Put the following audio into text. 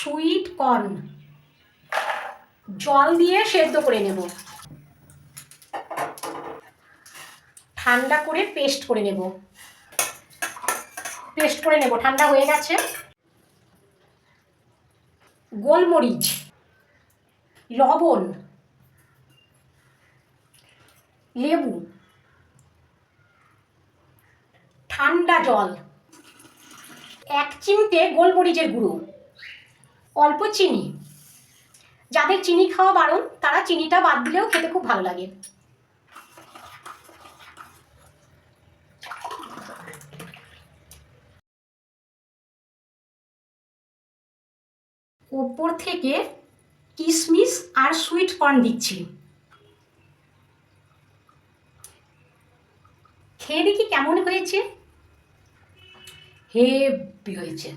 Sweet corn জল দিয়ে সেদ্ধ করে নেব, ঠান্ডা করে পেস্ট করে নেব। ঠান্ডা হয়ে গেছে। গোলমরিচ, লবণ, লেবু, ঠান্ডা জল, 1 চিমটে গোলমরিচের গুঁড়ো, অল্প চিনি। যাদের চিনি খাওয়া বারণ তারা চিনিটা বাদ দিলেও খেতে খুব ভালো লাগে। ওপর থেকে কিশমিশ আর সুইট কর্ন দিচ্ছি। খেয়ে দেখি কেমন হয়েছে। হেভি হয়েছে।